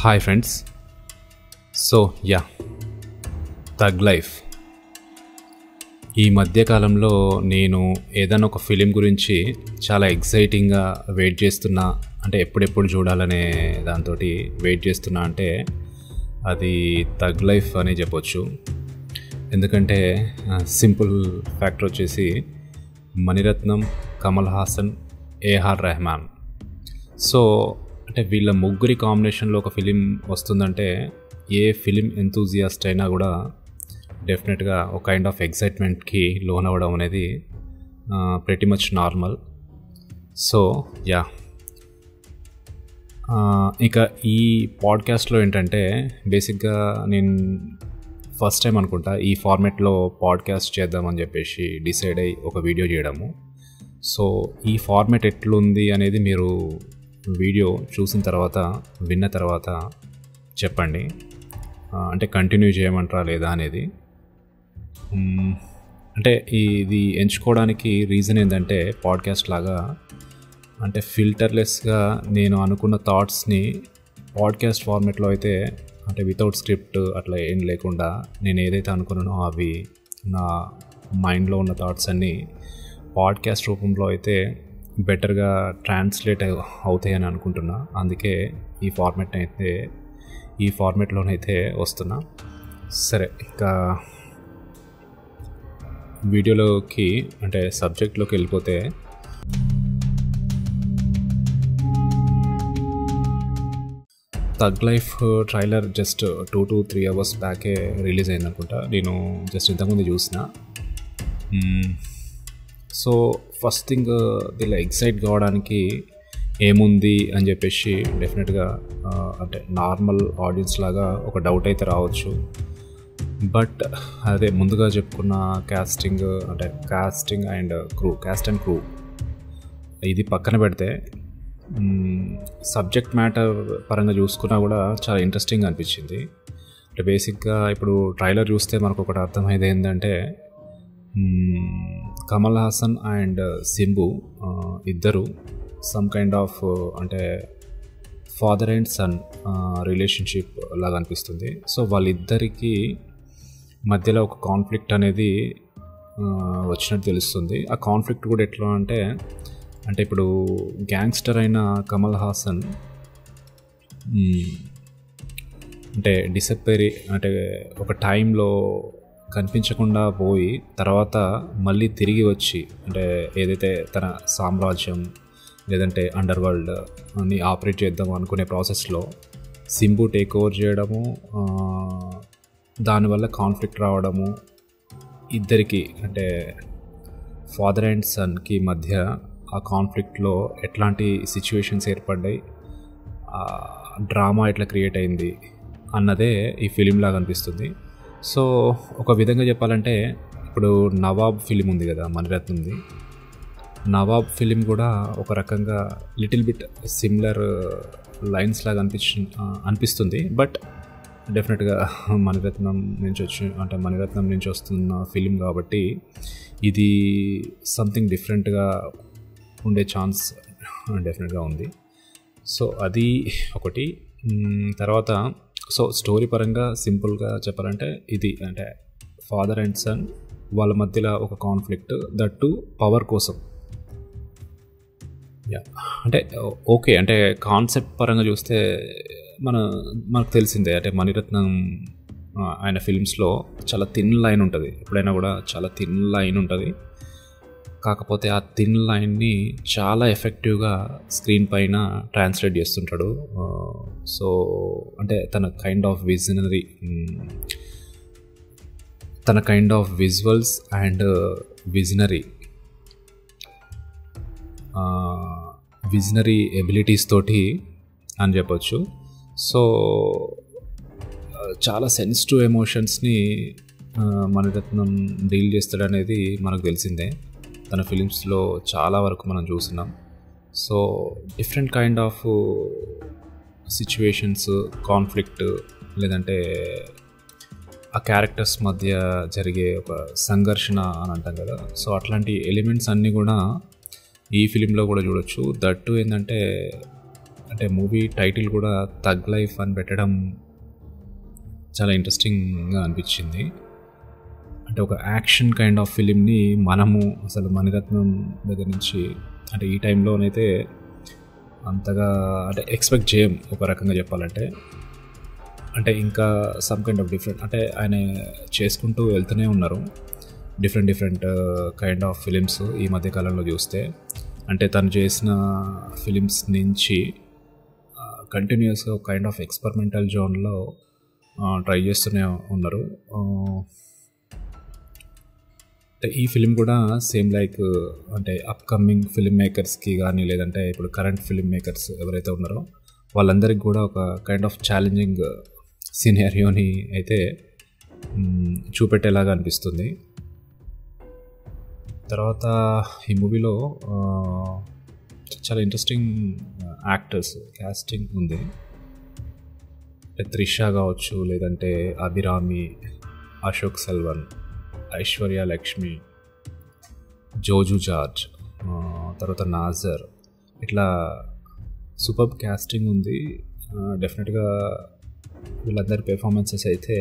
Hi friends. So tug life. ఈ మధ్యకాలంలో నేను ఏదైనా ఒక ఫిలిం గురించి చాలా ఎగ్జైటింగ్గా వెయిట్ చేస్తున్నా, అంటే ఎప్పుడెప్పుడు చూడాలనే దాంతో వెయిట్ చేస్తున్నా అంటే అది థగ్ లైఫ్ అని చెప్పొచ్చు. ఎందుకంటే సింపుల్ ఫ్యాక్టర్ వచ్చేసి మణిరత్నం, కమల్ హాసన్, ఏఆర్ రెహమాన్. సో అంటే వీళ్ళ ముగ్గురి కాంబినేషన్లో ఒక ఫిలిం వస్తుందంటే ఏ ఫిలిం ఎంతూజియాస్ట్ అయినా కూడా డెఫినెట్గా ఒక కైండ్ ఆఫ్ ఎక్సైట్మెంట్కి లోన్ అవ్వడం అనేది ప్రెటీ మచ్ నార్మల్. సో ఇక ఈ పాడ్కాస్ట్లో ఏంటంటే బేసిక్గా నేను ఫస్ట్ టైం అనుకుంటా ఈ ఫార్మేట్లో పాడ్కాస్ట్ చేద్దామని చెప్పేసి డిసైడ్ అయ్యి ఒక వీడియో చేయడము. సో ఈ ఫార్మేట్ ఎట్లుంది అనేది మీరు వీడియో చూసిన తర్వాత, విన్న తర్వాత చెప్పండి. అంటే కంటిన్యూ చేయమంటారా లేదా అనేది. అంటే ఇది ఎంచుకోవడానికి రీజన్ ఏంటంటే పాడ్కాస్ట్ లాగా అంటే ఫిల్టర్లెస్గా నేను అనుకున్న థాట్స్ని పాడ్కాస్ట్ ఫార్మేట్లో అయితే అంటే వితౌట్ స్క్రిప్ట్ అట్లా ఏం లేకుండా నేను ఏదైతే అనుకున్నానో అవి నా మైండ్లో ఉన్న థాట్స్ అన్నీ పాడ్కాస్ట్ రూపంలో అయితే బెటర్గా ట్రాన్స్లేట్ అవుతాయని అనుకుంటున్నా. అందుకే ఈ ఫార్మేట్లోనైతే వస్తున్నా. సరే, ఇంకా వీడియోలోకి అంటే సబ్జెక్ట్లోకి వెళ్ళిపోతే, Thug Life trailer just 2 to 3 hours బ్యాకే రిలీజ్ అయింది అనుకుంటా. నేను జస్ట్ ఇంతకుముందు చూసిన. సో ఫస్ట్ థింగ్ దీనిలో ఎక్సైట్ కావడానికి ఏముంది అని చెప్పేసి డెఫినెట్గా అంటే నార్మల్ ఆడియన్స్ లాగా ఒక డౌట్ అయితే రావచ్చు. బట్ అదే ముందుగా చెప్పుకున్న క్యాస్ట్ అండ్ క్రూ ఇది పక్కన పెడితే సబ్జెక్ట్ మ్యాటర్ పరంగా చూసుకున్నా కూడా చాలా ఇంట్రెస్టింగ్ అనిపించింది. అంటే బేసిక్గా ఇప్పుడు ట్రైలర్ చూస్తే మనకు ఒకటి అర్థమైంది ఏంటంటే కమల్ హాసన్ అండ్ సింబు ఇద్దరు సమ్ కైండ్ ఆఫ్ అంటే ఫాదర్ అండ్ సన్ రిలేషన్షిప్ లాగా అనిపిస్తుంది. సో వాళ్ళిద్దరికీ మధ్యలో ఒక కాన్ఫ్లిక్ట్ అనేది వచ్చినట్టు తెలుస్తుంది. ఆ కాన్ఫ్లిక్ట్ కూడా ఎట్లా అంటే ఇప్పుడు గ్యాంగ్స్టర్ అయిన కమల్ హాసన్ అంటే డిసప్పేరి అంటే ఒక టైంలో కనిపించకుండా పోయి తర్వాత మళ్ళీ తిరిగి వచ్చి అంటే ఏదైతే తన సామ్రాజ్యం లేదంటే అండర్ వరల్డ్ అని ఆపరేట్ చేద్దాం అనుకునే ప్రాసెస్లో సింబు టేక్ ఓవర్ చేయడము, దానివల్ల కాన్ఫ్లిక్ట్ రావడము, ఇద్దరికి అంటే ఫాదర్ అండ్ సన్కి మధ్య ఆ కాన్ఫ్లిక్ట్లో ఎట్లాంటి సిచ్యువేషన్స్ ఏర్పడ్డాయి, డ్రామా ఎట్లా క్రియేట్ అయింది అన్నదే ఈ ఫిలిం లాగా అనిపిస్తుంది. సో ఒక విధంగా చెప్పాలంటే ఇప్పుడు నవాబ్ ఫిలిం ఉంది కదా మణిరత్నంది, నవాబ్ ఫిలిం కూడా ఒక రకంగా లిటిల్ బిట్ సిమిలర్ లైన్స్ లాగా అనిపిస్తుంది. బట్ డెఫినెట్గా మణిరత్నం నుంచి వస్తున్న ఫిలిం కాబట్టి ఇది సంథింగ్ డిఫరెంట్గా ఉండే ఛాన్స్ డెఫినెట్గా ఉంది. సో అది ఒకటి. తర్వాత సో స్టోరీ పరంగా సింపుల్గా చెప్పాలంటే ఇది అంటే ఫాదర్ అండ్ సన్ వాళ్ళ మధ్యలో ఒక కాన్ఫ్లిక్ట్, దట్ టు పవర్ కోసం. అంటే ఓకే, అంటే కాన్సెప్ట్ పరంగా చూస్తే మనకు తెలిసిందే. అంటే మణిరత్నం ఆయన ఫిల్మ్స్లో చాలా థిన్ లైన్ ఉంటుంది, ఎప్పుడైనా కూడా చాలా థిన్ లైన్ ఉంటుంది. కాకపోతే ఆ థిన్ లైన్ని చాలా ఎఫెక్టివ్గా స్క్రీన్ పైన ట్రాన్స్లేట్ చేస్తుంటాడు. సో అంటే తన kind of visuals and visionary abilities తోటి అని చెప్పొచ్చు. సో చాలా సెన్సిటివ్ ఎమోషన్స్ని మణిరత్నం డీల్ చేస్తాడనేది మనకు తెలిసిందే. తన ఫిలిమ్స్లో చాలా వరకు మనం చూస్తున్నాం. So different kind of situations, conflict లేదంటే ఆ క్యారెక్టర్స్ మధ్య జరిగే ఒక సంఘర్షణ అని అంటాం కదా. సో అట్లాంటి ఎలిమెంట్స్ అన్నీ కూడా ఈ ఫిలింలో కూడా చూడొచ్చు. దట్టు ఏంటంటే అంటే మూవీ టైటిల్ కూడా థగ్ లైఫ్ అని పెట్టడం చాలా ఇంట్రెస్టింగ్గా అనిపించింది. అంటే ఒక యాక్షన్ కైండ్ ఆఫ్ ఫిలింని మనము అసలు మణిరత్నం దగ్గర నుంచి అంటే ఈ టైంలోనైతే అంతగా అంటే ఎక్స్పెక్ట్ చేయం ఒక రకంగా చెప్పాలంటే. అంటే ఇంకా సమ్ కైండ్ ఆఫ్ డిఫరెంట్ అంటే ఆయన చేసుకుంటూ వెళ్తూనే ఉన్నారు డిఫరెంట్ కైండ్ ఆఫ్ ఫిలిమ్స్ ఈ మధ్యకాలంలో చూస్తే. అంటే తను చేసిన ఫిలిమ్స్ నుంచి కంటిన్యూస్గా ఒక కైండ్ ఆఫ్ ఎక్స్పెరిమెంటల్ జోన్లో ట్రై చేస్తూనే ఉన్నారు. ఈ ఫిలిం కూడా సేమ్ లైక్ అంటే అప్కమింగ్ ఫిలిం మేకర్స్కి కానీ లేదంటే ఇప్పుడు కరెంట్ ఫిలిం మేకర్స్ ఎవరైతే ఉన్నారో వాళ్ళందరికీ కూడా ఒక కైండ్ ఆఫ్ ఛాలెంజింగ్ సినారియోని అయితే చూపెట్టేలాగా అనిపిస్తుంది. తర్వాత ఈ మూవీలో చాలా ఇంట్రెస్టింగ్ యాక్టర్స్ క్యాస్టింగ్ ఉంది. త్రిష కావచ్చు, లేదంటే అభిరామి, అశోక్ సెల్వన్, ఐశ్వర్య లక్ష్మి, జోజు జార్జ్, తర్వాత నాజర్, ఇట్లా సూపర్ క్యాస్టింగ్ ఉంది. డెఫినెట్గా వీళ్ళందరి పెర్ఫార్మెన్సెస్ అయితే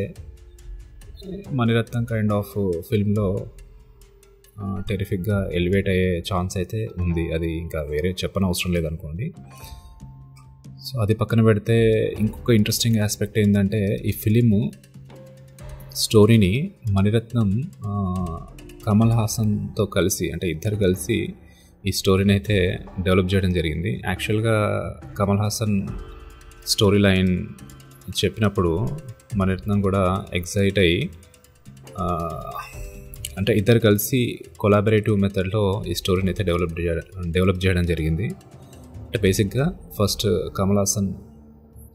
మణిరత్నం కైండ్ ఆఫ్ ఫిల్మ్లో టెరిఫిక్గా ఎలివేట్ అయ్యే ఛాన్స్ అయితే ఉంది. అది ఇంకా వేరే చెప్పనవసరం లేదనుకోండి. సో అది పక్కన పెడితే ఇంకొక ఇంట్రెస్టింగ్ ఆస్పెక్ట్ ఏంటంటే ఈ ఫిలిము స్టోరీని మణిరత్నం కమల్ హాసన్తో కలిసి అంటే ఇద్దరు కలిసి ఈ స్టోరీని అయితే డెవలప్ చేయడం జరిగింది. యాక్చువల్గా కమల్ హాసన్ స్టోరీ లైన్ చెప్పినప్పుడు మణిరత్నం కూడా ఎక్సైట్ అయ్యి అంటే ఇద్దరు కలిసి కొలాబరేటివ్ మెథడ్లో ఈ స్టోరీని అయితే డెవలప్ చేయడం జరిగింది. అంటే బేసిక్గా ఫస్ట్ కమల్ హాసన్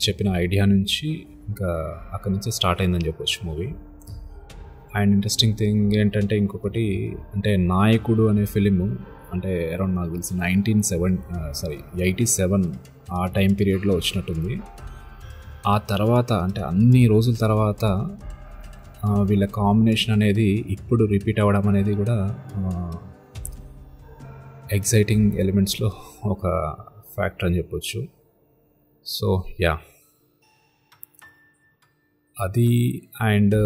చెప్పిన ఐడియా నుంచి ఇంకా అక్కడి నుంచి స్టార్ట్ అయిందని చెప్పొచ్చు మూవీ. అండ్ ఇంట్రెస్టింగ్ థింగ్ ఏంటంటే ఇంకొకటి అంటే నాయకుడు అనే ఫిలిము అంటే అరౌండ్ నాకు తెలిసి 87 ఆ టైం పీరియడ్లో వచ్చినట్టుంది. ఆ తర్వాత అంటే అన్ని రోజుల తర్వాత వీళ్ళ కాంబినేషన్ అనేది ఇప్పుడు రిపీట్ అవ్వడం అనేది కూడా ఎక్సైటింగ్ ఎలిమెంట్స్లో ఒక ఫ్యాక్టర్ అని చెప్పొచ్చు. సో యా అది. అండ్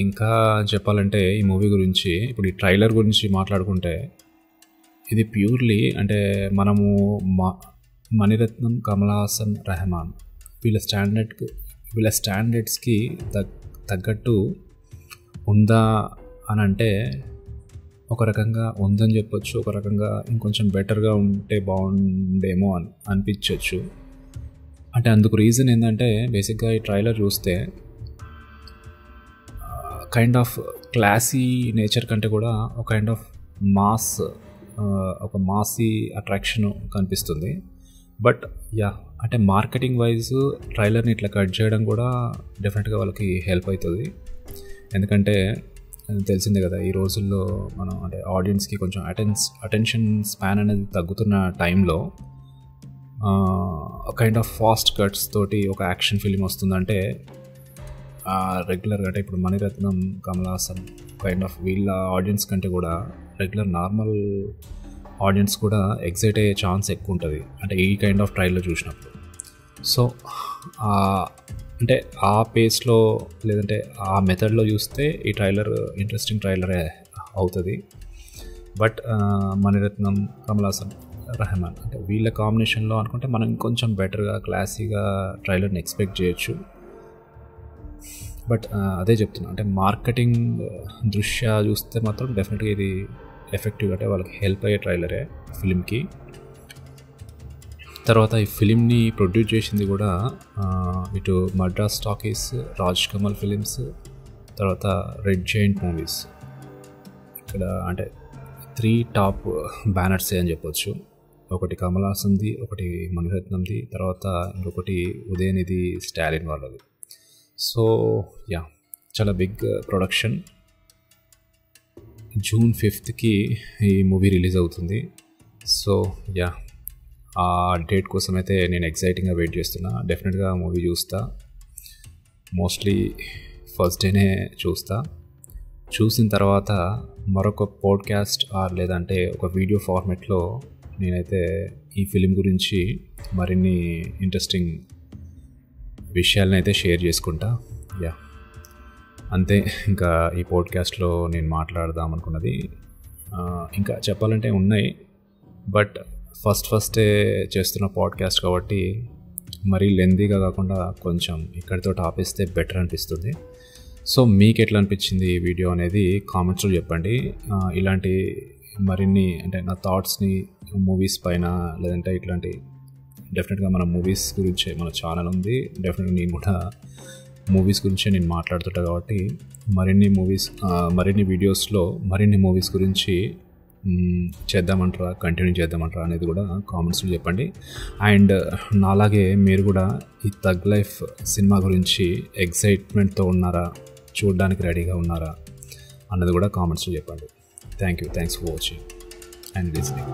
ఇంకా చెప్పాలంటే ఈ మూవీ గురించి ఇప్పుడు ఈ ట్రైలర్ గురించి మాట్లాడుకుంటే ఇది ప్యూర్లీ అంటే మనము మణిరత్నం, కమల్ హాసన్, రెహమాన్ వీళ్ళ స్టాండర్డ్స్కి తగ్గట్టు ఉందా అని అంటే ఒక రకంగా ఉందని చెప్పొచ్చు, ఒక రకంగా ఇంకొంచెం బెటర్గా ఉంటే బాగుండేమో అనిపించవచ్చు. అంటే అందుకు రీజన్ ఏంటంటే బేసిక్గా ఈ ట్రైలర్ చూస్తే కైండ్ ఆఫ్ క్లాసీ నేచర్ కంటే కూడా ఒక కైండ్ ఆఫ్ ఒక మాసీ అట్రాక్షన్ కనిపిస్తుంది. బట్ యా అంటే మార్కెటింగ్ వైజ్ ట్రైలర్ని ఇట్లా కట్ చేయడం కూడా డెఫినెట్గా వాళ్ళకి హెల్ప్ అవుతుంది. ఎందుకంటే తెలిసిందే కదా ఈ రోజుల్లో మనం అంటే ఆడియన్స్కి కొంచెం అటెన్షన్ స్పాన్ అనేది తగ్గుతున్న టైంలో కైండ్ ఆఫ్ ఫాస్ట్ కట్స్ తోటి ఒక యాక్షన్ ఫిలిం వస్తుందంటే రెగ్యులర్గా అంటే ఇప్పుడు మణిరత్నం, కమల్ హాసన్ కైండ్ ఆఫ్ వీళ్ళ ఆడియన్స్ కంటే కూడా రెగ్యులర్ నార్మల్ ఆడియన్స్ కూడా ఎగ్జైట్ అయ్యే ఛాన్స్ ఎక్కువ ఉంటుంది అంటే ఈ కైండ్ ఆఫ్ ట్రైలర్ చూసినప్పుడు. సో అంటే ఆ పేస్లో లేదంటే ఆ మెథడ్లో చూస్తే ఈ ట్రైలర్ ఇంట్రెస్టింగ్ ట్రైలరే అవుతుంది. బట్ మణిరత్నం, కమల్ హాసన్, రెహమాన్ అంటే వీళ్ళ కాంబినేషన్లో అనుకుంటే మనం కొంచెం బెటర్గా క్లాసీగా ట్రైలర్ని ఎక్స్పెక్ట్ చేయొచ్చు. బట్ అదే చెప్తున్నా అంటే మార్కెటింగ్ దృష్ట్యా చూస్తే మాత్రం డెఫినెట్గా ఇది ఎఫెక్టివ్ అంటే వాళ్ళకి హెల్ప్ అయ్యే ట్రైలరే ఫిలింకి. తర్వాత ఈ ఫిలింని ప్రొడ్యూస్ చేసింది కూడా ఇటు మద్రాస్ టాకీస్, రాజ్ కమల్ ఫిలిమ్స్, తర్వాత రెడ్ జైంట్ మూవీస్. ఇక్కడ అంటే 3 టాప్ బ్యానర్సే అని చెప్పొచ్చు. ఒకటి కమల్ హాసన్ది, ఒకటి మణిరత్నంది, తర్వాత ఇంకొకటి ఉదయనిధి స్టాలిన్ వాళ్ళది. సో యా చాలా బిగ్ ప్రొడక్షన్. June 5th ఈ మూవీ రిలీజ్ అవుతుంది. సో యా ఆ డేట్ కోసం అయితే నేను ఎక్సైటింగ్గా వెయిట్ చేస్తున్నా. డెఫినెట్గా మూవీ చూస్తా, మోస్ట్లీ ఫస్ట్ డేనే చూస్తా. చూసిన తర్వాత మరొక పాడ్కాస్ట్ లేదంటే ఒక వీడియో ఫార్మాట్లో నేనైతే ఈ ఫిలిం గురించి మరిన్ని ఇంట్రెస్టింగ్ విషయాలను అయితే షేర్ చేసుకుంటా. అంతే. ఇంకా ఈ పాడ్కాస్ట్లో నేను మాట్లాడదాం అనుకున్నది ఇంకా చెప్పాలంటే ఉన్నాయి, బట్ ఫస్టే చేస్తున్న పాడ్కాస్ట్ కాబట్టి మరీ లెందీగా కాకుండా కొంచెం ఇక్కడితో ఆపేస్తే బెటర్ అనిపిస్తుంది. సో మీకు ఎట్లా అనిపించింది ఈ వీడియో అనేది కామెంట్స్లో చెప్పండి. ఇలాంటి మరిన్ని అంటే నా థాట్స్ని మూవీస్ పైన లేదంటే ఇట్లాంటి డెఫినెట్గా మన మూవీస్ గురించే మన ఛానల్ ఉంది, డెఫినెట్గా నేను కూడా మూవీస్ గురించే నేను మాట్లాడుతుంటా కాబట్టి మరిన్ని వీడియోస్లో మరిన్ని మూవీస్ గురించి చేద్దామంటారా, కంటిన్యూ చేద్దామంటారా అనేది కూడా కామెంట్స్లో చెప్పండి. అండ్ నాలాగే మీరు కూడా ఈ థగ్ లైఫ్ సినిమా గురించి ఎక్సైట్మెంట్తో ఉన్నారా, చూడడానికి రెడీగా ఉన్నారా అన్నది కూడా కామెంట్స్లో చెప్పండి. Thanks for watching and listening.